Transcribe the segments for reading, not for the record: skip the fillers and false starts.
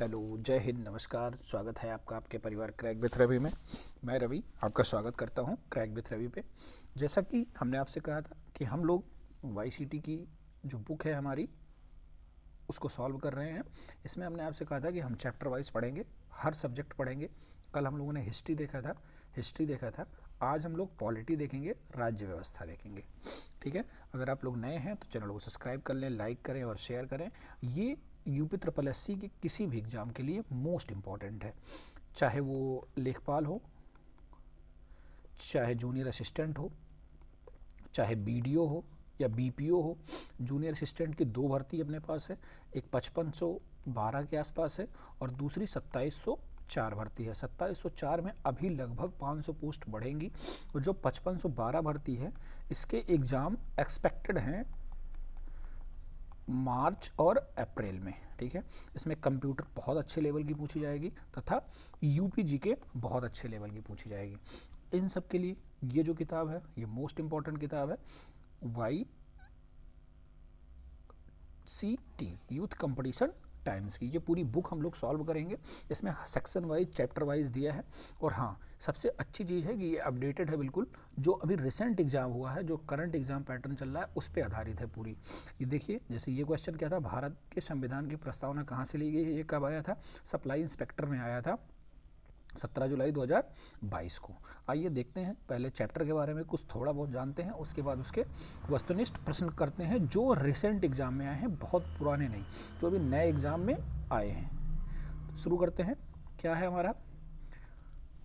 Hello, जय हिंद, नमस्कार। स्वागत है आपका आपके परिवार क्रैक विथ रवि में। मैं रवि आपका स्वागत करता हूं क्रैक विथ रवि पे। जैसा कि हमने आपसे कहा था कि हम लोग वाईसीटी की जो बुक है हमारी उसको सॉल्व कर रहे हैं। इसमें हमने आपसे कहा था कि हम चैप्टर वाइज पढ़ेंगे, हर सब्जेक्ट पढ़ेंगे। कल हम लोगों ने हिस्ट्री देखा था। आज हम लोग पॉलिटी देखेंगे, राज्य व्यवस्था देखेंगे। ठीक है। अगर आप लोग नए हैं तो चैनल को सब्सक्राइब कर लें, लाइक करें और शेयर करें। ये यूपी ट्रिपल एस सी के किसी भी एग्ज़ाम के लिए मोस्ट इम्पॉर्टेंट है, चाहे वो लेखपाल हो, चाहे जूनियर असिस्टेंट हो, चाहे बीडीओ हो या बीपीओ हो। जूनियर असिस्टेंट की दो भर्ती अपने पास है, एक 5512 के आसपास है और दूसरी 2704 भर्ती है। 2704 में अभी लगभग 500 पोस्ट बढ़ेंगी और जो 5512 भर्ती है इसके एग्ज़ाम एक्सपेक्टेड हैं मार्च और अप्रैल में। ठीक है। इसमें कंप्यूटर बहुत अच्छे लेवल की पूछी जाएगी तथा यूपीजी के बहुत अच्छे लेवल की पूछी जाएगी। इन सब के लिए ये जो किताब है ये मोस्ट इम्पॉर्टेंट किताब है, Y C T youth competition times की। ये पूरी बुक हम लोग सॉल्व करेंगे। इसमें सेक्शन वाइज चैप्टर वाइज दिया है और हाँ, सबसे अच्छी चीज़ है कि ये अपडेटेड है बिल्कुल। जो अभी रिसेंट एग्जाम हुआ है, जो करंट एग्जाम पैटर्न चल रहा है उस पर आधारित है पूरी। ये देखिए, जैसे ये क्वेश्चन क्या था, भारत के संविधान की प्रस्तावना कहाँ से ली गई है, ये कब आया था, सप्लाई इंस्पेक्टर में आया था 17 जुलाई 2022 को। आइए देखते हैं, पहले चैप्टर के बारे में कुछ थोड़ा बहुत जानते हैं, उसके बाद उसके वस्तुनिष्ठ प्रश्न करते हैं जो रिसेंट एग्जाम में आए हैं, बहुत पुराने नहीं, जो अभी नए एग्जाम में आए हैं। शुरू करते हैं। क्या है हमारा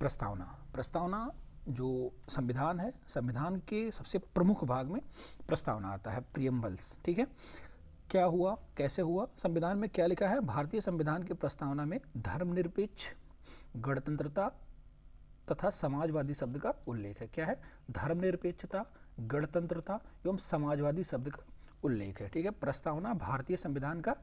प्रस्तावना जो संविधान है, संविधान के सबसे प्रमुख भाग में प्रस्तावना आता है, प्रियम्बल्स। ठीक है। क्या हुआ, कैसे हुआ, संविधान में क्या लिखा है, भारतीय संविधान की प्रस्तावना में धर्मनिरपेक्ष, गणतंत्रता तथा समाजवादी शब्द का उल्लेख है। क्या है, धर्मनिरपेक्षता, गणतंत्रता एवं समाजवादी शब्द का उल्लेख है। ठीक है। प्रस्तावना भारतीय संविधान का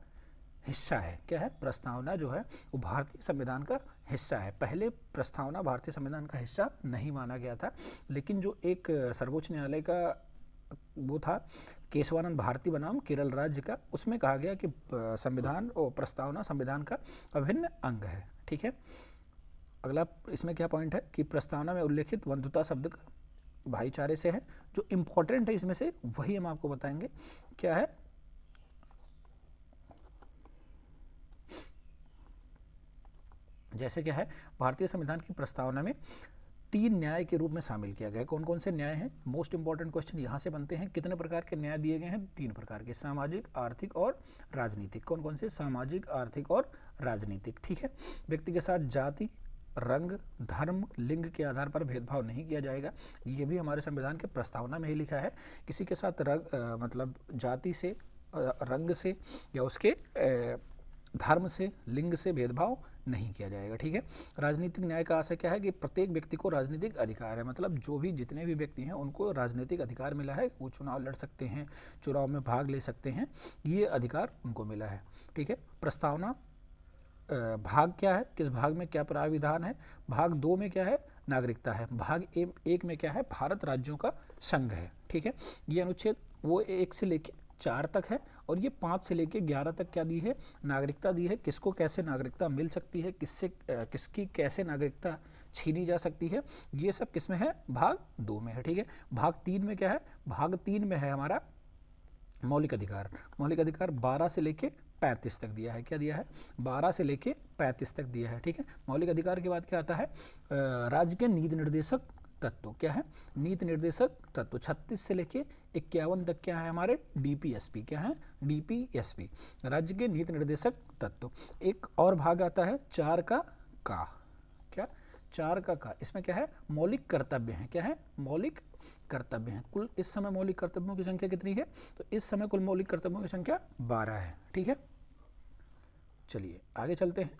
हिस्सा है। क्या है, प्रस्तावना जो है वो भारतीय संविधान का हिस्सा है। पहले प्रस्तावना भारतीय संविधान का हिस्सा नहीं माना गया था, लेकिन जो एक सर्वोच्च न्यायालय का वो था, केशवानंद भारती बनाम केरल राज्य का, उसमें कहा गया कि संविधान और प्रस्तावना संविधान का अभिन्न अंग है। ठीक है। अगला इसमें क्या पॉइंट है कि प्रस्तावना में उल्लेखित बंधुता शब्द का भाईचारे से है। जो इम्पोर्टेंट है इसमें से वही हम आपको बताएंगे। क्या है, जैसे क्या है, भारतीय संविधान की प्रस्तावना में 3 न्याय के रूप में शामिल किया गया है। कौन कौन से न्याय हैं, मोस्ट इंपॉर्टेंट क्वेश्चन यहाँ से बनते हैं। कितने प्रकार के न्याय दिए गए हैं, 3 प्रकार के, सामाजिक, आर्थिक और राजनीतिक। कौन कौन से, सामाजिक, आर्थिक और राजनीतिक। ठीक है। व्यक्ति के साथ जाति, रंग, धर्म, लिंग के आधार पर भेदभाव नहीं किया जाएगा। ये भी हमारे संविधान के प्रस्तावना में ही लिखा है। किसी के साथ मतलब जाति से, रंग से या उसके धर्म से, लिंग से भेदभाव नहीं किया जाएगा। ठीक है। राजनीतिक न्याय का आशय क्या है कि प्रत्येक व्यक्ति को राजनीतिक अधिकार है, मतलब जो भी जितने भी व्यक्ति हैं उनको राजनीतिक अधिकार मिला है, वो चुनाव लड़ सकते हैं, चुनाव में भाग ले सकते हैं, ये अधिकार उनको मिला है। ठीक है। प्रस्तावना भाग क्या है, किस भाग में क्या प्राविधान है, भाग 2 में क्या है, नागरिकता है, भाग 1 में क्या है, भारत राज्यों का संघ है। ठीक है। ये अनुच्छेद वो 1 से लेके 4 तक है और ये 5 से लेके 11 तक क्या दी है, नागरिकता दी है। किसको कैसे नागरिकता मिल सकती है, किससे किसकी कैसे नागरिकता छीनी जा सकती है, ये सब किसमें है, भाग 2 में है। ठीक है। भाग 3 में क्या है, भाग 3 में है हमारा मौलिक अधिकार। मौलिक अधिकार 12 से लेके 35 तक दिया है। क्या दिया है, 12 से लेके 35 तक दिया है। ठीक है। मौलिक अधिकार के बाद क्या आता है, राज्य के नीति निर्देशक तत्व। क्या है, नीति निर्देशक तत्व। 36 से लेके 51 तक क्या है हमारे, डीपीएसपी। क्या है, डीपीएसपी, राज्य के नीति निर्देशक तत्व। एक और भाग आता है 4 का क्या, 4 का, इसमें क्या है, मौलिक कर्तव्य है। क्या है, मौलिक कर्तव्य हैं। कुल इस समय मौलिक कर्तव्यों की संख्या कितनी है, तो इस समय कुल मौलिक कर्तव्यों की संख्या 12 है। ठीक है। चलिए आगे चलते हैं।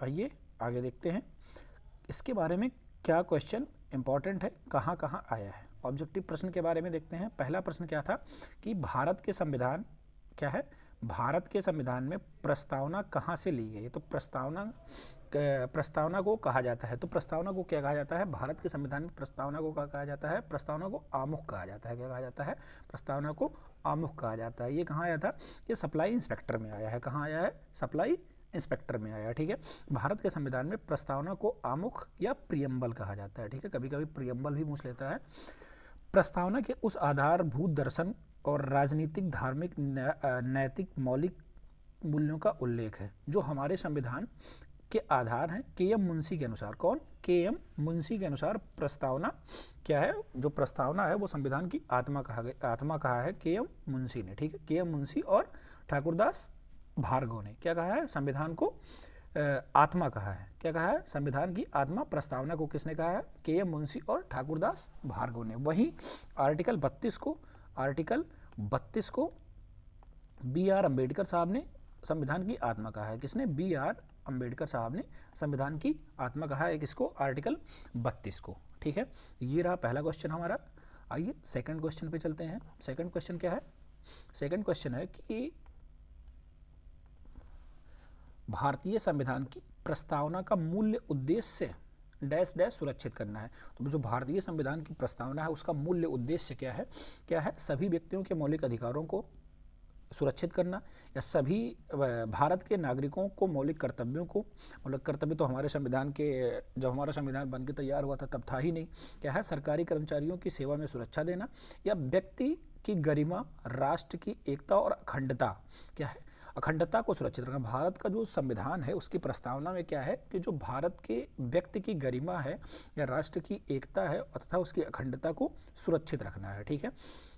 आइए आगे देखते हैं इसके बारे में क्या क्वेश्चन इंपॉर्टेंट है, कहाँ कहाँ आया है। ऑब्जेक्टिव प्रश्न के बारे में देखते हैं। पहला प्रश्न क्या था कि भारत के संविधान, क्या है, भारत के संविधान में प्रस्तावना कहाँ से ली गई है। तो प्रस्तावना को कहा जाता है, तो प्रस्तावना को क्या कहा जाता है, भारत के संविधान में प्रस्तावना को क्या कहा जाता है, प्रस्तावना को आमुख कहा जाता है। क्या कहा जाता है, प्रस्तावना को आमुख कहा जाता है। ये कहाँ आया था? ये सप्लाई इंस्पेक्टर में आया है। कहाँ आया है? सप्लाई इंस्पेक्टर में आया। ठीक है। भारत के संविधान में प्रस्तावना को आमुख या प्रियम्बल कहा जाता है। ठीक है, कभी कभी प्रियम्बल भी पूछ लेता है। प्रस्तावना के उस आधारभूत दर्शन और राजनीतिक, धार्मिक, नैतिक मौलिक मूल्यों का उल्लेख है जो हमारे संविधान के आधार हैं। के एम मुंशी के अनुसार, कौन? के एम मुंशी के अनुसार प्रस्तावना क्या है? जो प्रस्तावना है वो संविधान की आत्मा कहा है के एम मुंशी ने। ठीक है, के एम मुंशी और ठाकुरदास भार्गव ने क्या कहा है? संविधान को आत्मा कहा है। क्या कहा है? संविधान की आत्मा। प्रस्तावना को किसने कहा है? के एम मुंशी और ठाकुरदास भार्गव ने। वहीं आर्टिकल 32 को बी आर अम्बेडकर साहब ने संविधान की आत्मा कहा है। किसने? बी आर अम्बेडकर साहब ने संविधान की आत्मा कहा है किसको? आर्टिकल 32 को। ठीक है, ये रहा पहला क्वेश्चन हमारा। आइए सेकंड क्वेश्चन पे चलते हैं। सेकंड क्वेश्चन क्या है? सेकंड क्वेश्चन है कि भारतीय संविधान की प्रस्तावना का मूल्य उद्देश्य डैश डैश सुरक्षित करना है। तो जो भारतीय संविधान की प्रस्तावना है उसका मूल्य उद्देश्य क्या है? क्या है? सभी व्यक्तियों के मौलिक अधिकारों को सुरक्षित करना, या सभी भारत के नागरिकों को मौलिक कर्तव्यों को, मौलिक कर्तव्य तो हमारे संविधान के, जब हमारा संविधान बनकर तैयार हुआ था तब था ही नहीं। क्या है? सरकारी कर्मचारियों की सेवा में सुरक्षा देना, या व्यक्ति की गरिमा, राष्ट्र की एकता और अखंडता, क्या है? अखंडता को सुरक्षित रखना। भारत का जो संविधान है उसकी प्रस्तावना में क्या है कि जो भारत के व्यक्ति की गरिमा है या राष्ट्र की एकता है तथा उसकी अखंडता को सुरक्षित रखना है। ठीक है,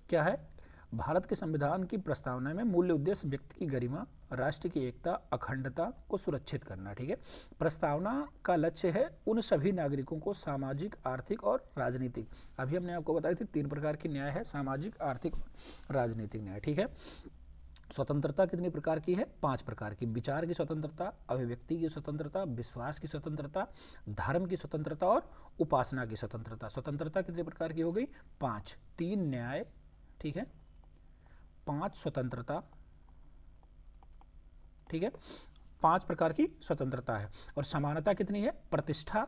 क्या है? भारत के संविधान की प्रस्तावना में मूल्य उद्देश्य व्यक्ति की गरिमा, राष्ट्र की एकता, अखंडता को सुरक्षित करना। ठीक है, प्रस्तावना का लक्ष्य है उन सभी नागरिकों को सामाजिक, आर्थिक और राजनीतिक, अभी हमने आपको बताई थी 3 प्रकार की न्याय है, सामाजिक, आर्थिक, राजनीतिक न्याय। ठीक है, स्वतंत्रता कितनी प्रकार की है? 5 प्रकार की। विचार की स्वतंत्रता, अभिव्यक्ति की स्वतंत्रता, विश्वास की स्वतंत्रता, धर्म की स्वतंत्रता और उपासना की स्वतंत्रता। स्वतंत्रता कितनी प्रकार की हो गई? 5। 3 न्याय, ठीक है, 5 स्वतंत्रता, ठीक है, 5 प्रकार की स्वतंत्रता है। और समानता कितनी है? प्रतिष्ठा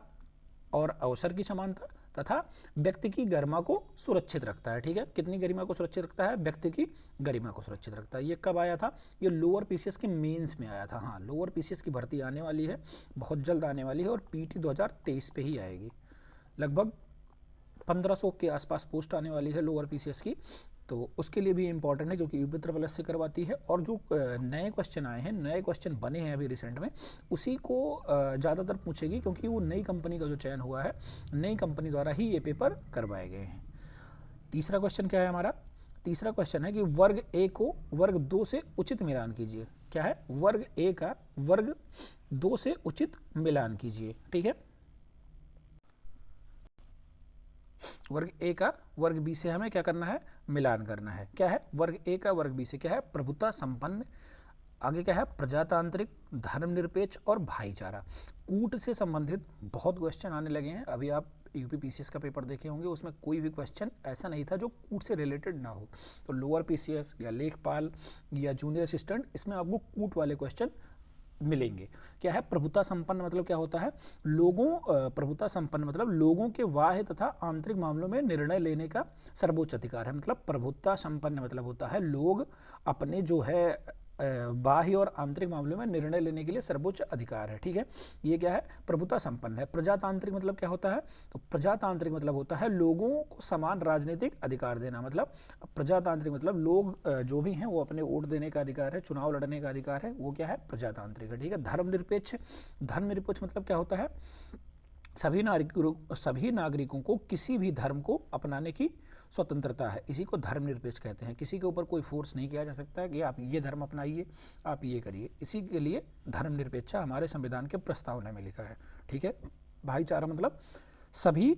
और अवसर की समानता तथा व्यक्ति की गरिमा को सुरक्षित रखता है। ठीक है, कितनी गरिमा को सुरक्षित रखता है? व्यक्ति की गरिमा को सुरक्षित रखता है। ये कब आया था? ये लोअर पीसीएस के मेंस में आया था। हाँ, लोअर पीसीएस की भर्ती आने वाली है, बहुत जल्द आने वाली है, और पीटी 2023 पे ही आएगी। लगभग 1500 के आसपास पोस्ट आने वाली है लोअर पीसीएस की, तो उसके लिए भी इंपॉर्टेंट है क्योंकि यूपी प्लस से करवाती है। और जो नए क्वेश्चन आए हैं, नए क्वेश्चन बने हैं अभी रिसेंट में, उसी को ज़्यादातर पूछेगी क्योंकि वो नई कंपनी का जो चयन हुआ है, नई कंपनी द्वारा ही ये पेपर करवाए गए हैं। तीसरा क्वेश्चन क्या है हमारा? तीसरा क्वेश्चन है कि वर्ग ए को वर्ग 2 से उचित मिलान कीजिए। क्या है? वर्ग ए का वर्ग 2 से उचित मिलान कीजिए। ठीक है, वर्ग ए का वर्ग बी से हमें क्या करना है? मिलान करना है। क्या है? वर्ग ए का वर्ग बी से क्या है? प्रभुता संपन्न, आगे क्या है? प्रजातांत्रिक, धर्मनिरपेक्ष और भाईचारा। कूट से संबंधित बहुत क्वेश्चन आने लगे हैं। अभी आप यूपी पीसीएस का पेपर देखे होंगे, उसमें कोई भी क्वेश्चन ऐसा नहीं था जो कूट से रिलेटेड ना हो। तो लोअर पीसीएस या लेखपाल या जूनियर असिस्टेंट, इसमें आपको कूट वाले क्वेश्चन मिलेंगे। क्या है? प्रभुता संपन्न मतलब क्या होता है? प्रभुता संपन्न मतलब लोगों के बाह्य तथा आंतरिक मामलों में निर्णय लेने का सर्वोच्च अधिकार है। मतलब प्रभुता संपन्न मतलब होता है लोग अपने जो है बाह्य और आंतरिक मामलों में निर्णय लेने के लिए सर्वोच्च अधिकार है। ठीक है, ये क्या है? प्रभुता संपन्न है। प्रजातांत्रिक मतलब क्या होता है? तो प्रजातांत्रिक मतलब होता है लोगों को समान राजनीतिक अधिकार देना। मतलब प्रजातांत्रिक मतलब लोग जो भी हैं वो अपने वोट देने का अधिकार है, चुनाव लड़ने का अधिकार है, वो क्या है? प्रजातांत्रिक है। ठीक है, धर्मनिरपेक्ष, धर्मनिरपेक्ष मतलब क्या होता है? सभी नागरिकों को किसी भी धर्म को अपनाने की स्वतंत्रता है, इसी को धर्मनिरपेक्ष कहते हैं। किसी के ऊपर कोई फोर्स नहीं किया जा सकता है कि आप ये धर्म अपनाइए, आप ये करिए, इसी के लिए धर्मनिरपेक्ष हमारे संविधान के प्रस्तावना में लिखा है। ठीक है, भाईचारा मतलब सभी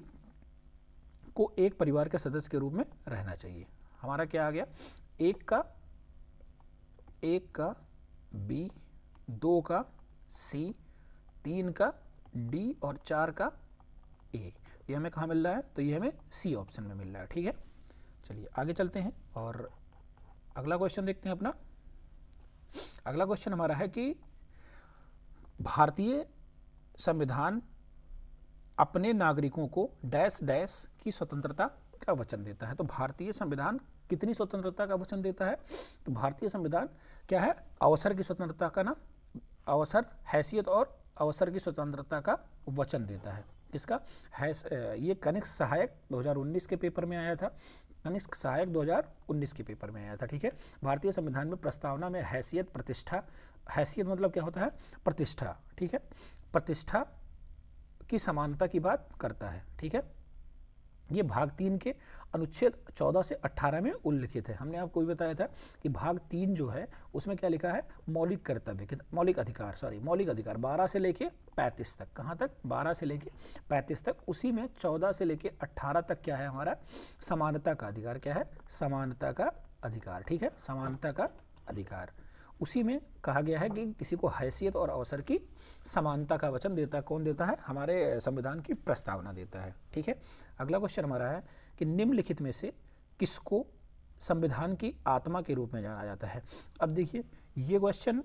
को एक परिवार के सदस्य के रूप में रहना चाहिए। हमारा क्या आ गया? एक का बी, 2 का सी, 3 का डी और 4 का ए। ये हमें कहाँ मिल रहा है? तो ये हमें सी ऑप्शन में मिल रहा है। ठीक है, चलिए आगे चलते हैं और अगला क्वेश्चन देखते हैं अपना। अगला क्वेश्चन हमारा है कि भारतीय संविधान अपने नागरिकों को डैश डैश की स्वतंत्रता का वचन देता है। तो भारतीय संविधान कितनी स्वतंत्रता का वचन देता है? तो भारतीय संविधान क्या है? अवसर की स्वतंत्रता का ना, अवसर, हैसियत और अवसर की स्वतंत्रता का वचन देता है। किसका? ये कनिष्क सहायक 2019 के पेपर में आया था, कनिष्क सहायक 2019 के पेपर में आया था। ठीक है, भारतीय संविधान में प्रस्तावना में हैसियत, प्रतिष्ठा, हैसियत मतलब क्या होता है? प्रतिष्ठा। ठीक है, प्रतिष्ठा की समानता की बात करता है। ठीक है, ये भाग 3 के अनुच्छेद 14 से 18 में उल्लिखित है। हमने आपको भी बताया था कि भाग 3 जो है उसमें क्या लिखा है? मौलिक कर्तव्य, मौलिक अधिकार, मौलिक अधिकार 12 से लेके 35 तक। कहाँ तक? 12 से लेके 35 तक। उसी में 14 से लेके 18 तक क्या है हमारा? समानता का अधिकार। क्या है? समानता का अधिकार। ठीक है, समानता का अधिकार। उसी में कहा गया है कि किसी को हैसियत और अवसर की समानता का वचन देता है। कौन देता है? हमारे संविधान की प्रस्तावना देता है। ठीक है, अगला क्वेश्चन हमारा है कि निम्नलिखित में से किसको संविधान की आत्मा के रूप में जाना जाता है? अब देखिए, ये क्वेश्चन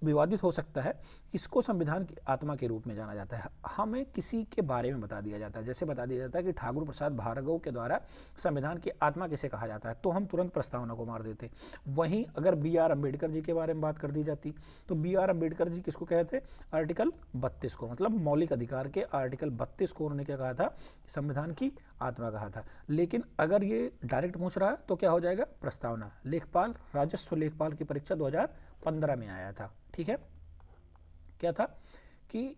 विवादित हो सकता है। किसको संविधान की आत्मा के रूप में जाना जाता है? हमें किसी के बारे में बता दिया जाता है, जैसे बता दिया जाता है कि ठाकुर प्रसाद भार्गव के द्वारा संविधान की आत्मा किसे कहा जाता है, तो हम तुरंत प्रस्तावना को मार देते। वहीं अगर B.R. अम्बेडकर जी के बारे में बात कर दी जाती तो B.R. अम्बेडकर जी किसको कहते? आर्टिकल 32 को, मतलब मौलिक अधिकार के आर्टिकल 32 को उन्होंने क्या कहा था? संविधान की आत्मा कहा था। लेकिन अगर ये डायरेक्ट पूछ रहा है तो क्या हो जाएगा? प्रस्तावना। लेखपाल, राजस्व लेखपाल की परीक्षा 2015 में आया था। ठीक है, क्या था कि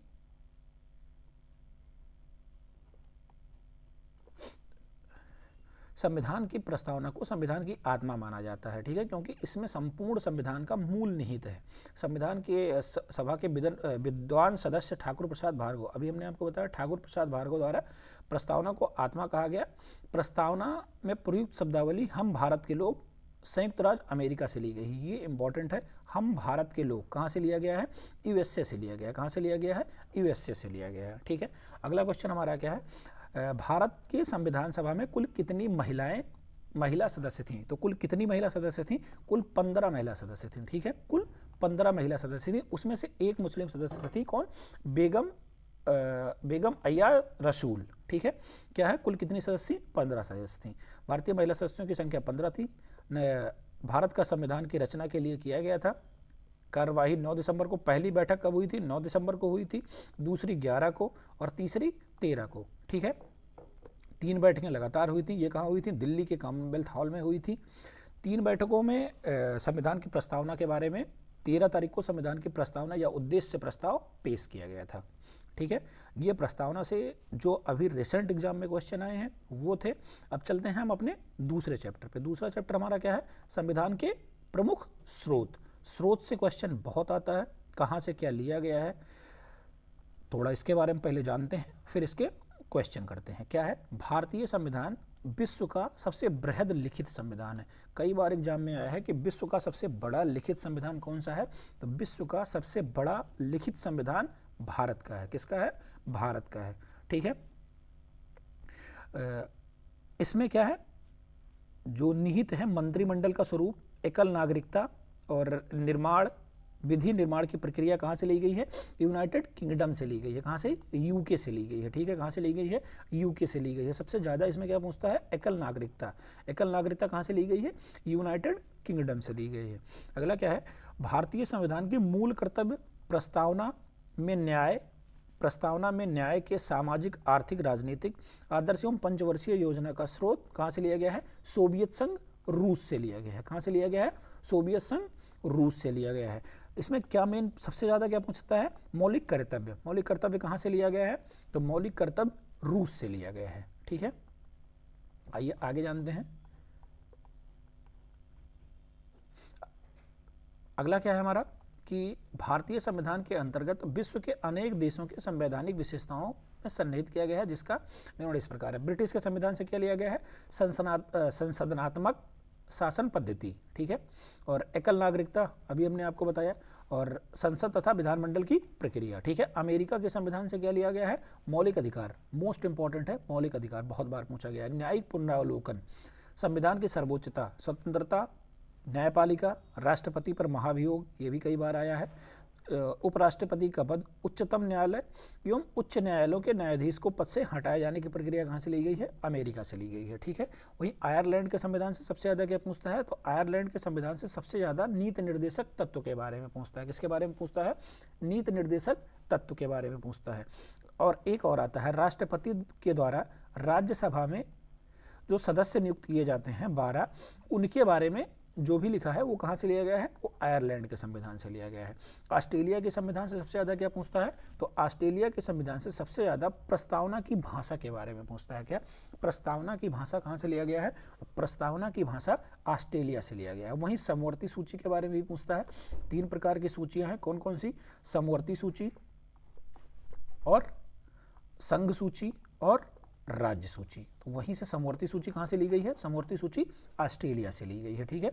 संविधान की प्रस्तावना को संविधान की आत्मा माना जाता है। ठीक है, क्योंकि इसमें संपूर्ण संविधान का मूल निहित है। संविधान के सभा के विद्वान सदस्य ठाकुर प्रसाद भार्गव, अभी हमने आपको बताया ठाकुर प्रसाद भार्गव द्वारा प्रस्तावना को आत्मा कहा गया। प्रस्तावना में प्रयुक्त शब्दावली हम भारत के लोग संयुक्त राज्य अमेरिका से ली गई। ये इंपॉर्टेंट है। हम भारत के लोग कहाँ से लिया गया है? USA से लिया गया है। कहाँ से लिया गया है? USA से लिया गया है। ठीक है, अगला क्वेश्चन हमारा क्या है? भारत के संविधान सभा में कुल कितनी महिला सदस्य थीं? तो कुल कितनी महिला सदस्य थीं? कुल 15 महिला सदस्य थीं। ठीक है, कुल 15 महिला सदस्य थीं। उसमें से एक मुस्लिम सदस्य थी। कौन? बेगम अय्यार रसूल। ठीक है, क्या है? कुल कितनी सदस्य? 15 सदस्य थी। भारतीय महिला सदस्यों की संख्या 15 थी। भारत का संविधान की रचना के लिए किया गया था। कार्यवाही 9 दिसंबर को, पहली बैठक कब हुई थी? 9 दिसंबर को हुई थी, दूसरी 11 को और तीसरी 13 को। ठीक है, 3 बैठकें लगातार हुई थी। ये कहाँ हुई थी? दिल्ली के कॉमनवेल्थ हॉल में हुई थी। 3 बैठकों में संविधान की प्रस्तावना के बारे में 13 तारीख को संविधान की प्रस्तावना या उद्देश्य प्रस्ताव पेश किया गया था। ठीक है, ये प्रस्तावना से जो अभी रिसेंट एग्जाम में क्वेश्चन आए हैं वो थे। अब चलते हैं हम अपने दूसरे चैप्टर पे। दूसरा चैप्टर हमारा क्या है? संविधान के प्रमुख स्रोत। स्रोत से क्वेश्चन बहुत आता है, कहाँ से क्या लिया गया है, थोड़ा इसके बारे में पहले जानते हैं, फिर इसके क्वेश्चन करते हैं। क्या है? भारतीय संविधान विश्व का सबसे बृहद लिखित संविधान है। कई बार एग्जाम में आया है कि विश्व का सबसे बड़ा लिखित संविधान कौन सा है? तो विश्व का सबसे बड़ा लिखित संविधान भारत का है। किसका है? भारत का है। ठीक है, इसमें क्या है? जो निहित है मंत्रिमंडल का स्वरूप, एकल नागरिकता और निर्माण, विधि निर्माण की प्रक्रिया कहाँ से ली गई है? यूनाइटेड किंगडम से ली गई है। कहाँ से? UK से ली गई है। ठीक है, कहाँ से ली गई है? UK से ली गई है। सबसे ज़्यादा इसमें क्या पूछता है? एकल नागरिकता। एकल नागरिकता कहाँ से ली गई है? यूनाइटेड किंगडम से ली गई है। अगला क्या है? भारतीय संविधान के मूल कर्तव्य। प्रस्तावना में न्याय के सामाजिक, आर्थिक, राजनीतिक आदर्श एवं पंचवर्षीय योजना का स्रोत कहाँ से लिया गया है? सोवियत संघ रूस से लिया गया है। कहाँ से लिया गया है? सोवियत संघ रूस से लिया गया है। इसमें क्या मेन सबसे ज़्यादा क्या पूछता है? मौलिक कर्तव्य। मौलिक कर्तव्य कहाँ से लिया गया है? तो मौलिक कर्तव्य रूस से लिया गया है। ठीक है, आइए आगे जानते हैं। अगला क्या है हमारा कि भारतीय संविधान के अंतर्गत विश्व के अनेक देशों के संवैधानिक विशेषताओं में सन्निहित किया गया है, जिसका निर्माण इस प्रकार है। ब्रिटिश के संविधान से क्या लिया गया है? संसदनात्मक शासन पद्धति। ठीक है, और एकल नागरिकता अभी हमने आपको बताया, और संसद तथा विधानमंडल की प्रक्रिया। ठीक है, अमेरिका के संविधान से क्या लिया गया है? मौलिक अधिकार। मोस्ट इंपॉर्टेंट है मौलिक अधिकार, बहुत बार पूछा गया है। न्यायिक पुनरावलोकन, संविधान की सर्वोच्चता, स्वतंत्रता, न्यायपालिका, राष्ट्रपति पर महाभियोग, ये भी कई बार आया है। उपराष्ट्रपति का पद उच्चतम न्यायालय एवं उच्च न्यायालयों के न्यायाधीश को पद से हटाए जाने की प्रक्रिया कहाँ से ली गई है? अमेरिका से ली गई है। ठीक है, वहीं आयरलैंड के संविधान से सबसे ज़्यादा क्या पूछता है? तो आयरलैंड के संविधान से सबसे ज़्यादा नीति निर्देशक तत्व के बारे में पूछता है। किसके बारे में पूछता है? नीति निर्देशक तत्व के बारे में पूछता है। और एक और आता है, राष्ट्रपति के द्वारा राज्यसभा में जो सदस्य नियुक्त किए जाते हैं 12, उनके बारे में जो भी लिखा है वो कहाँ से लिया गया है? वो आयरलैंड के संविधान से लिया गया है। ऑस्ट्रेलिया के संविधान से सबसे ज़्यादा क्या पूछता है? तो ऑस्ट्रेलिया के संविधान से सबसे ज़्यादा प्रस्तावना की भाषा के बारे में पूछता है। क्या? प्रस्तावना की भाषा कहाँ से लिया गया है? प्रस्तावना की भाषा ऑस्ट्रेलिया से लिया गया है। वहीं समवर्ती सूची के बारे में भी पूछता है। 3 प्रकार की सूचियाँ हैं, कौन कौन सी? समवर्ती सूची और संघ सूची और राज्य सूची। तो वहीं से समवर्ती सूची कहाँ से ली गई है? समवर्ती सूची ऑस्ट्रेलिया से ली गई है। ठीक है,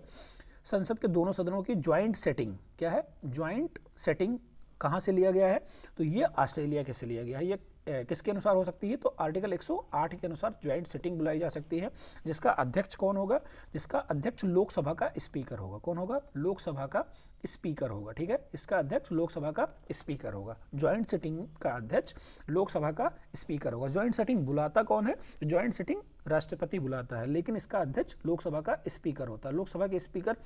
संसद के दोनों सदनों की ज्वाइंट सेटिंग क्या है? ज्वाइंट सेटिंग कहाँ से लिया गया है? तो ये ऑस्ट्रेलिया के से लिया गया है। ये किसके अनुसार हो सकती है? तो आर्टिकल 108 के अनुसार ज्वाइंट सेटिंग बुलाई जा सकती है। जिसका अध्यक्ष कौन होगा? जिसका अध्यक्ष लोकसभा का स्पीकर होगा। कौन होगा? लोकसभा का स्पीकर होगा। ठीक है, इसका अध्यक्ष लोकसभा का स्पीकर होगा। ज्वाइंट सेटिंग का अध्यक्ष लोकसभा का स्पीकर होगा। ज्वाइंट सेटिंग बुलाता कौन है? ज्वाइंट सेटिंग राष्ट्रपति बुलाता है, लेकिन इसका अध्यक्ष लोकसभा का स्पीकर होता है। लोकसभा के स्पीकर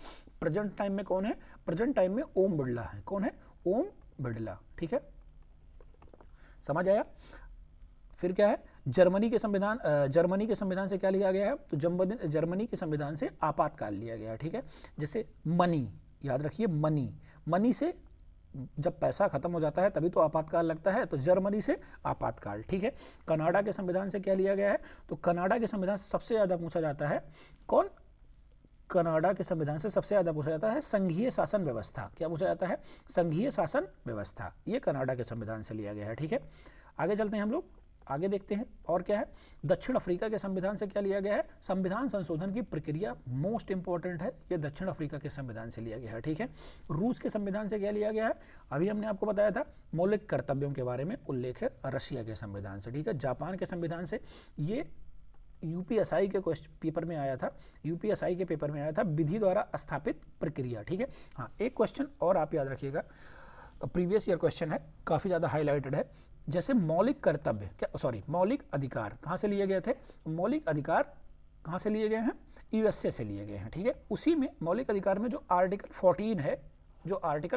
प्रेजेंट टाइम में कौन है? प्रेजेंट टाइम में ओम बिरला है। कौन है? ओम बिरला। ठीक है, समझ आया? फिर क्या है? जर्मनी के संविधान से क्या लिया गया है? तो जर्मनी के संविधान से आपातकाल लिया गया है। ठीक है, जैसे मनी, याद रखिए मनी से जब पैसा खत्म हो जाता है तभी तो आपातकाल लगता है, तो जर्मनी से आपातकाल। ठीक है, कनाडा के संविधान से क्या लिया गया है? तो कनाडा के संविधान से सबसे ज़्यादा पूछा जाता है कौन? कनाडा के संविधान से सबसे ज़्यादा पूछा जाता है संघीय शासन व्यवस्था। क्या पूछा जाता है? संघीय शासन व्यवस्था। ये कनाडा के संविधान से लिया गया है। ठीक है, आगे चलते हैं हम लोग, आगे देखते हैं और क्या है। दक्षिण अफ्रीका के संविधान से क्या लिया गया है? संविधान संशोधन की प्रक्रिया मोस्ट इंपॉर्टेंट है, ये दक्षिण अफ्रीका के संविधान से लिया गया है। ठीक है, रूस के संविधान से क्या लिया गया है? अभी हमने आपको बताया था, मौलिक कर्तव्यों के बारे में उल्लेख है रशिया के संविधान से। ठीक है, जापान के संविधान से, ये यूपीएसआई के पेपर में आया था, यूपीएसआई के पेपर में आया था, विधि द्वारा स्थापित प्रक्रिया। ठीक है, हाँ एक क्वेश्चन और आप याद रखिएगा, प्रीवियस ईयर क्वेश्चन है, काफ़ी ज़्यादा हाईलाइटेड है। जैसे मौलिक कर्तव्य मौलिक अधिकार कहाँ से लिए गए थे? मौलिक अधिकार कहाँ से लिए गए हैं? यूएसए से लिए गए हैं। ठीक है, उसी में मौलिक अधिकार में जो आर्टिकल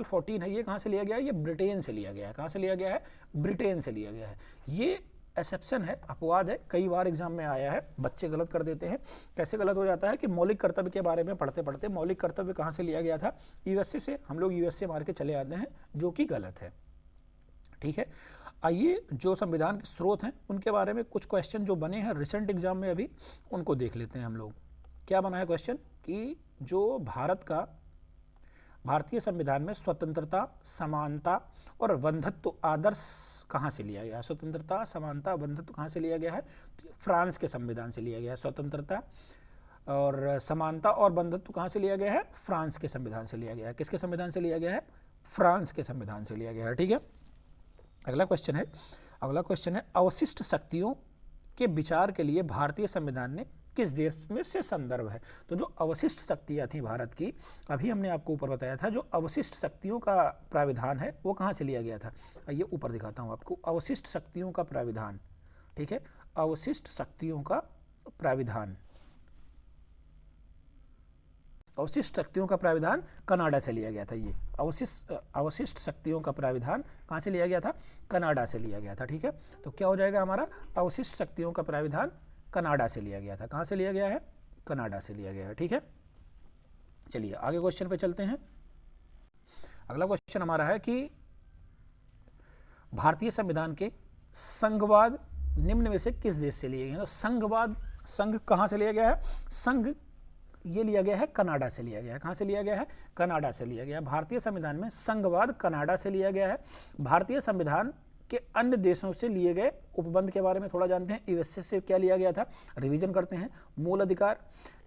14 है, ये कहाँ से लिया गया है? ये ब्रिटेन से लिया गया है। कहाँ से लिया गया है? ब्रिटेन से लिया गया है। ये एक्सेप्शन है, अपवाद है, कई बार एग्जाम में आया है, बच्चे गलत कर देते हैं। कैसे गलत हो जाता है कि मौलिक कर्तव्य के बारे में पढ़ते पढ़ते मौलिक कर्तव्य कहाँ से लिया गया था? यूएसए से। हम लोग यूएसए मार के चले आते हैं, जो कि गलत है। ठीक है, आइए जो संविधान के स्रोत हैं उनके बारे में कुछ क्वेश्चन जो बने हैं रिसेंट एग्जाम में अभी, उनको देख लेते हैं हम लोग। क्या बना है क्वेश्चन कि जो भारतीय संविधान में स्वतंत्रता, समानता और बंधुत्व आदर्श कहाँ से लिया गया है? स्वतंत्रता, समानता, बंधुत्व कहाँ से लिया गया है? तो फ्रांस के संविधान से लिया गया है। स्वतंत्रता और समानता और बंधुत्व कहाँ से लिया गया है? फ्रांस के संविधान से लिया गया है। किसके संविधान से लिया गया है? फ्रांस के संविधान से लिया गया है। ठीक है, अगला क्वेश्चन है अवशिष्ट शक्तियों के विचार के लिए भारतीय संविधान ने किस देश में से संदर्भ है? तो जो अवशिष्ट शक्तियाँ थी भारत की, अभी हमने आपको ऊपर बताया था, जो अवशिष्ट शक्तियों का प्राविधान है वो कहाँ से लिया गया था? ये ऊपर दिखाता हूँ आपको, अवशिष्ट शक्तियों का प्राविधान। ठीक है, अवशिष्ट शक्तियों का प्राविधान, अवशिष्ट शक्तियों का प्राविधान कनाडा से लिया गया था। ये अवशिष्ट शक्तियों का प्राविधान कहाँ से लिया गया था? कनाडा से लिया गया था। ठीक है, तो क्या हो जाएगा हमारा? अवशिष्ट शक्तियों का प्राविधान कनाडा से लिया गया था। कहाँ से लिया गया है? कनाडा से लिया गया है। ठीक है, चलिए आगे क्वेश्चन पे चलते हैं। अगला क्वेश्चन हमारा है कि भारतीय संविधान के संघवाद निम्न में से किस देश से लिए गए हैं? तो संघ कहाँ से लिया गया है? संघ ये लिया गया है कनाडा से लिया गया है। कहाँ से लिया गया है? कनाडा से लिया गया है। भारतीय संविधान में संघवाद कनाडा से लिया गया है। भारतीय संविधान के अन्य देशों से लिए गए उपबंध के बारे में थोड़ा जानते हैं। यूएसए से क्या लिया गया था? रिवीजन करते हैं। मूल अधिकार,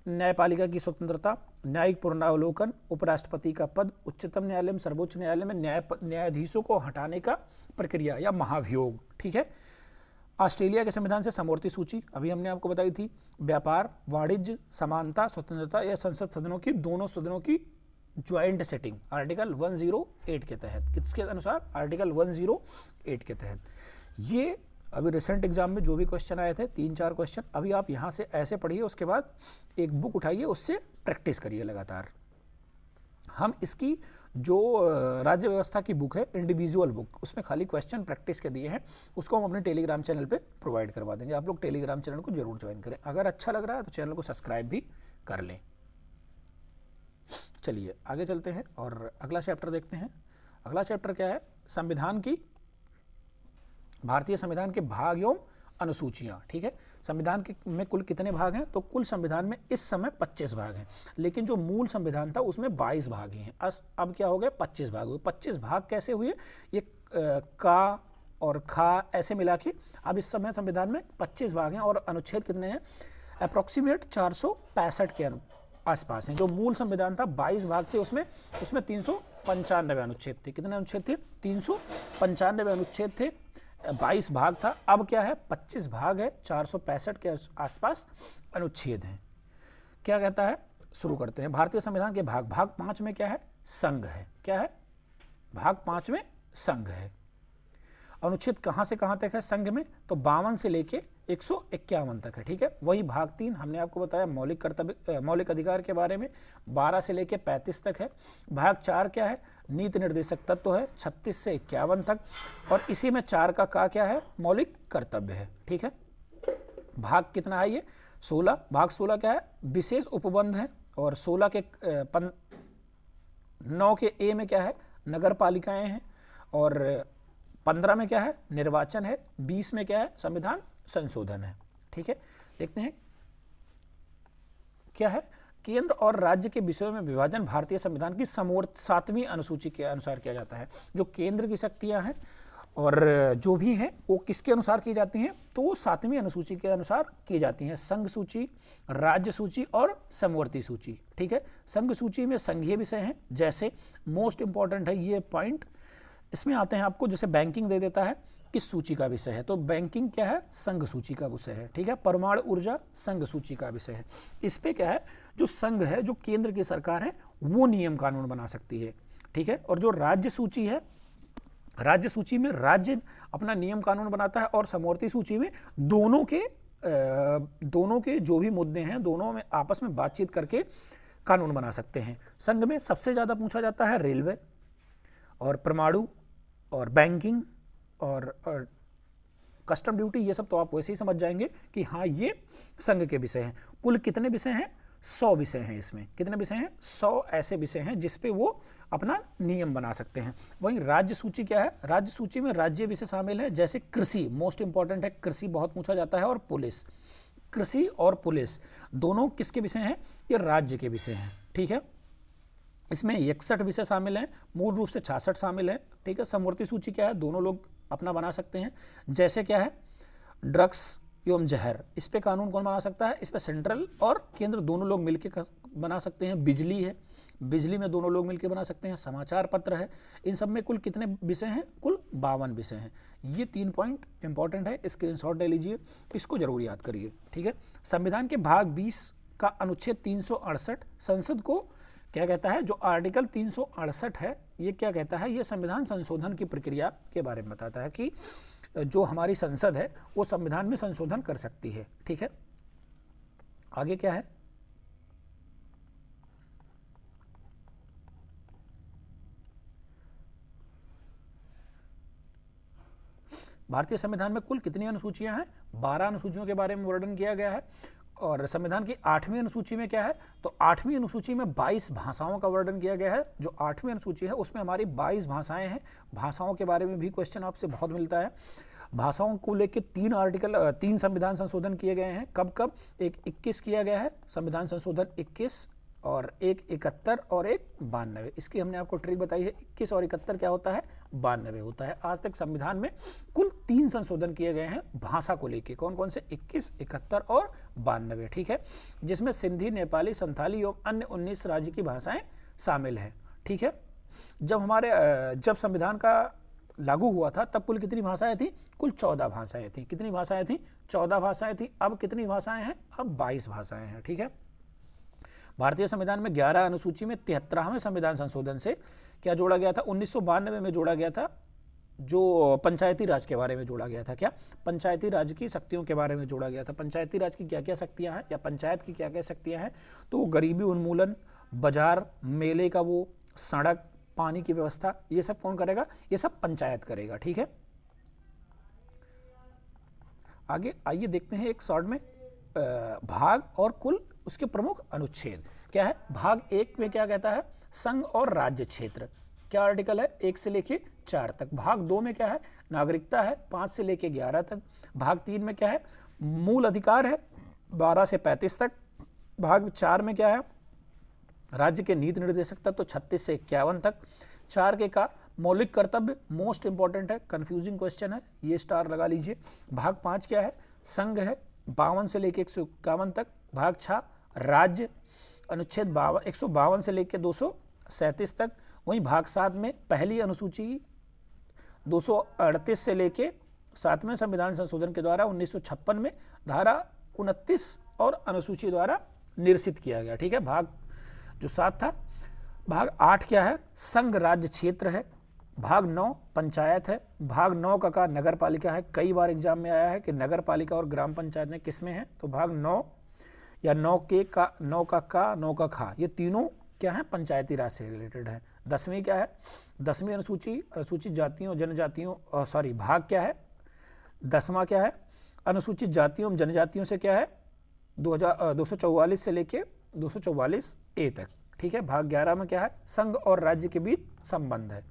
न्यायपालिका की स्वतंत्रता, न्यायिक पुनरावलोकन, उपराष्ट्रपति का पद, उच्चतम न्यायालय में, सर्वोच्च न्यायालय में न्यायाधीशों को हटाने का प्रक्रिया या महाभियोग। ठीक है, ऑस्ट्रेलिया के संविधान से समवर्ती सूची अभी हमने आपको बताई थी। व्यापार, वाणिज्य, समानता, स्वतंत्रता या संसद सदनों की, दोनों सदनों की ज्वाइंट सेटिंग आर्टिकल 108 के तहत, किसके अनुसार? आर्टिकल 108 के तहत। ये अभी रिसेंट एग्जाम में जो भी क्वेश्चन आए थे 3-4 क्वेश्चन, अभी आप यहाँ से ऐसे पढ़िए, उसके बाद एक बुक उठाइए, उससे प्रैक्टिस करिए लगातार। हम इसकी जो राज्य व्यवस्था की बुक है, इंडिविजुअल बुक, उसमें खाली क्वेश्चन प्रैक्टिस के दिए हैं, उसको हम अपने टेलीग्राम चैनल पे प्रोवाइड करवा देंगे। आप लोग टेलीग्राम चैनल को जरूर ज्वाइन करें। अगर अच्छा लग रहा है तो चैनल को सब्सक्राइब भी कर लें। चलिए आगे चलते हैं और अगला चैप्टर देखते हैं। अगला चैप्टर क्या है? संविधान की, भारतीय संविधान के भाग एवं अनुसूचियाँ। ठीक है, संविधान के में कुल कितने भाग हैं? तो कुल संविधान में इस समय 25 भाग हैं, लेकिन जो मूल संविधान था उसमें 22 भाग ही हैं। अब क्या हो गए? 25 भाग हुए। 25 भाग कैसे हुए? ये का और खा ऐसे मिला के अब इस समय संविधान में 25 भाग हैं और अनुच्छेद कितने हैं? अप्रॉक्सीमेट 465 के आसपास हैं। जो मूल संविधान था 22 भाग थे, उसमें 395 अनुच्छेद थे। कितने अनुच्छेद थे? 395 अनुच्छेद थे, 22 भाग था। अब क्या है? 25 भाग है, 465 के आसपास अनुच्छेद हैं। क्या कहता है? शुरू करते हैं। भारतीय संविधान के भाग 5 में क्या है? संघ है। क्या है? भाग 5 में संघ है। अनुच्छेद कहाँ से कहाँ तक है संघ में? तो 52 से लेके 151 तक है। ठीक है, वही भाग 3 हमने आपको बताया मौलिक कर्तव्य, मौलिक अधिकार के बारे में, 12 से लेके 35 तक है। भाग 4 क्या है? नीति निर्देशक तत्व है, 36 से 51 तक। और इसी में 4 का क्या है? मौलिक कर्तव्य है। ठीक है, भाग कितना है ये? 16। भाग 16 क्या है? विशेष उपबंध है। और 16 के 9 के ए में क्या है? नगर पालिकाएं हैं। और 15 में क्या है? निर्वाचन है। 20 में क्या है? संविधान संशोधन है। ठीक है, देखते हैं क्या है। केंद्र और राज्य के विषयों में विभाजन भारतीय संविधान की 7वीं अनुसूची के अनुसार किया जाता है। जो केंद्र की शक्तियां हैं और जो भी हैं वो किसके अनुसार की जाती हैं? तो 7वीं अनुसूची के अनुसार की जाती हैं। संघ सूची, राज्य सूची और समवर्ती सूची। ठीक है, संघ सूची में संघीय विषय हैं, जैसे मोस्ट इंपॉर्टेंट है ये पॉइंट, इसमें आते हैं आपको, जैसे बैंकिंग दे देता है किस सूची का विषय है? तो बैंकिंग क्या है? संघ सूची का विषय है। ठीक है, परमाणु ऊर्जा संघ सूची का विषय है। इस पे क्या है? जो संघ है, जो केंद्र की सरकार है, वो नियम कानून बना सकती है। ठीक है, और जो राज्य सूची है, राज्य सूची में राज्य अपना नियम कानून बनाता है और समवर्ती सूची में दोनों के जो भी मुद्दे हैं, दोनों में आपस में बातचीत करके कानून बना सकते हैं। संघ में सबसे ज्यादा पूछा जाता है रेलवे और परमाणु और बैंकिंग और कस्टम ड्यूटी, ये सब तो आप वैसे ही समझ जाएंगे कि हाँ ये संघ के विषय हैं। कुल कितने विषय हैं? 100 विषय हैं इसमें। कितने विषय हैं? 100 ऐसे विषय हैं जिसपे वो अपना नियम बना सकते हैं। वहीं राज्य सूची क्या है? राज्य सूची में राज्य विषय शामिल है, जैसे कृषि, मोस्ट इंपॉर्टेंट है, कृषि बहुत पूछा जाता है, और पुलिस। कृषि और पुलिस दोनों किसके विषय हैं? ये राज्य के विषय हैं। ठीक है, इसमें 61 विषय शामिल हैं, मूल रूप से 66 शामिल हैं। ठीक है, समवर्ती सूची क्या है? दोनों लोग अपना बना सकते हैं, जैसे क्या है? ड्रग्स एवं जहर, इस पे कानून कौन बना सकता है? इस पे सेंट्रल और केंद्र दोनों लोग मिलकर बना सकते हैं। बिजली है, बिजली में दोनों लोग मिलकर बना सकते हैं। समाचार पत्र है। इन सब में कुल कितने विषय हैं? कुल 52 विषय हैं। ये 3 पॉइंट इंपॉर्टेंट है, स्क्रीनशॉट ले लीजिए, इसको जरूर याद करिए। ठीक है, संविधान के भाग 20 का अनुच्छेद 368 संसद को क्या कहता है? जो आर्टिकल 368 है, ये क्या कहता है? ये संविधान संशोधन की प्रक्रिया के बारे में बताता है कि जो हमारी संसद है वो संविधान में संशोधन कर सकती है। ठीक है, आगे क्या है? भारतीय संविधान में कुल कितनी अनुसूचियां हैं? 12 अनुसूचियों के बारे में वर्णन किया गया है। और संविधान की 8वीं अनुसूची में क्या है? तो 8वीं अनुसूची में 22 भाषाओं का वर्णन किया गया है। जो 8वीं अनुसूची है उसमें हमारी 22 भाषाएं हैं। भाषाओं के बारे में भी क्वेश्चन आपसे बहुत मिलता है। भाषाओं को लेकर 3 संविधान संशोधन किए गए हैं। कब कब? एक 21 किया गया है, संविधान संशोधन 21, और एक 71 और एक 92। इसकी हमने आपको ट्रिक बताई है। 21 और 71 क्या होता है? 92 होता है। आज तक संविधान में कुल 3 संशोधन किए गए हैं भाषा को लेके। कौन कौन से? 21, 71 और 92। ठीक है, जिसमें सिंधी, नेपाली, संथाली एवं अन्य 19 राज्य की भाषाएं शामिल हैं। ठीक है, जब संविधान का लागू हुआ था तब कुल कितनी भाषाएं थी? कुल 14 भाषाएं थी। कितनी भाषाएं थी? 14 भाषाएं थी। अब कितनी भाषाएं हैं? अब 22 भाषाएं हैं। ठीक है, भारतीय संविधान में 11 अनुसूची में 73वें संविधान संशोधन से क्या जोड़ा गया था? 1992 में जोड़ा गया था, जो पंचायती राज के बारे में जोड़ा गया था। क्या? पंचायती राज की शक्तियों के बारे में जोड़ा गया था। पंचायती राज की क्या क्या शक्तियां हैं, या पंचायत की क्या क्या शक्तियां हैं? तो गरीबी उन्मूलन, बाजार, मेले का वो, सड़क, पानी की व्यवस्था, ये सब कौन करेगा? ये सब पंचायत करेगा। ठीक है, आगे आइए देखते हैं एक शॉर्ट में भाग और कुल उसके प्रमुख अनुच्छेद क्या है। भाग 1 में क्या कहता है? संघ और राज्य क्षेत्र। क्या आर्टिकल है? 1 से लेके 4 तक। भाग 2 में क्या है? नागरिकता है, 5 से लेके 11 तक। भाग 3 में क्या है? मूल अधिकार है, 12 से 35 तक। भाग 4 में क्या है? राज्य के नीति निर्देशक तत्व, 36 से 51 तक। 4 के का मौलिक कर्तव्य, मोस्ट इंपॉर्टेंट है, कंफ्यूजिंग क्वेश्चन है, ये स्टार लगा लीजिए। भाग 5 क्या है? संघ है, 52 से लेके 151 तक। भाग 6 राज्य, अनुच्छेद 152 से लेके 237 तक। वहीं भाग 7 में पहली अनुसूची 238 से लेके 7वें संविधान संशोधन के द्वारा 1956 में धारा 29 और अनुसूची द्वारा निरसित किया गया। ठीक है, भाग जो 7 था। भाग 8 क्या है? संघ राज्य क्षेत्र है। भाग 9 पंचायत है। भाग 9 का नगर पालिका है। कई बार एग्जाम में आया है कि नगर पालिका और ग्राम पंचायत में किस में है, तो भाग 9 या 9 का 9 का खा, ये तीनों क्या है? पंचायती राज से रिलेटेड है। 10वीं क्या है? 10वीं अनुसूचित जातियों जनजातियों, भाग क्या है? 10वां क्या है? अनुसूचित जातियों जनजातियों से क्या है? 244 से लेके 244 ए तक। ठीक है, भाग 11 में क्या है? संघ और राज्य के बीच संबंध है।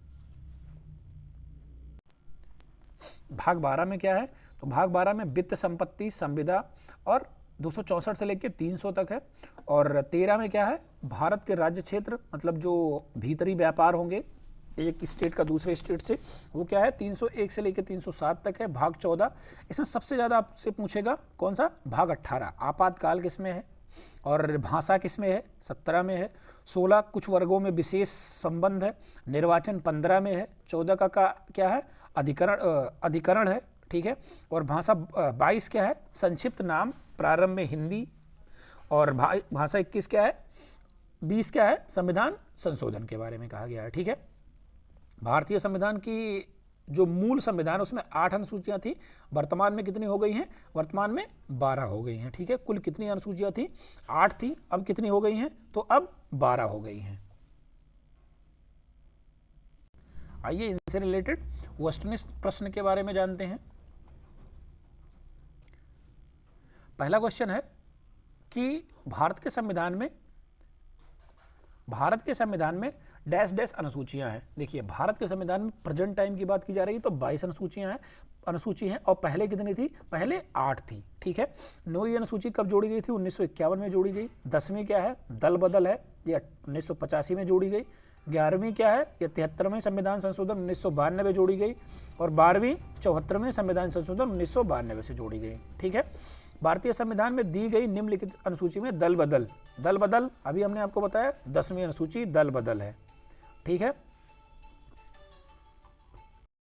भाग 12 में क्या है? तो भाग 12 में वित्त, संपत्ति, संविदा और 264 से लेकर 300 तक है। और 13 में क्या है? भारत के राज्य क्षेत्र, मतलब जो भीतरी व्यापार होंगे एक स्टेट का दूसरे स्टेट से, वो क्या है? 301 से लेकर 307 तक है। भाग 14, इसमें सबसे ज़्यादा आपसे पूछेगा कौन सा? भाग 18, आपातकाल किस में है, और भाषा किस में है? 17 में है। 16 कुछ वर्गों में विशेष संबंध है। निर्वाचन 15 में है। 14 का क्या है? अधिकरण है। ठीक है, और भाषा 22 क्या है? संक्षिप्त नाम, प्रारंभ में हिंदी। और भाषा 21 क्या है? 20 क्या है? संविधान संशोधन के बारे में कहा गया है। ठीक है, भारतीय संविधान की जो मूल संविधान उसमें 8 अनुसूचियां थी, वर्तमान में कितनी हो गई हैं? वर्तमान में 12 हो गई हैं। ठीक है, कुल कितनी अनुसूचियां थी? 8 थी, अब कितनी हो गई हैं? तो अब 12 हो गई हैं। आइए इनसे रिलेटेड वस्तुनिष्ठ प्रश्न के बारे में जानते हैं। पहला क्वेश्चन है कि भारत के संविधान में डैश डैश अनुसूचियां हैं। देखिए, भारत के संविधान में प्रेजेंट टाइम की बात की जा रही है तो 22 अनुसूची हैं, और पहले कितनी थी? पहले 8 थी। ठीक है, 9वीं अनुसूची कब जोड़ी गई थी? 1951 में जोड़ी गई। 10वीं क्या है? दल बदल है, ये 1985 में जोड़ी गई। 11वीं क्या है? ये 73वें संविधान संशोधन 1992 में जोड़ी गई। और 12वीं 74वें संविधान संशोधन 1992 से जोड़ी गई। ठीक है, भारतीय संविधान में दी गई निम्नलिखित अनुसूची में दल बदल अभी हमने आपको बताया 10वीं अनुसूची दल बदल है। ठीक है,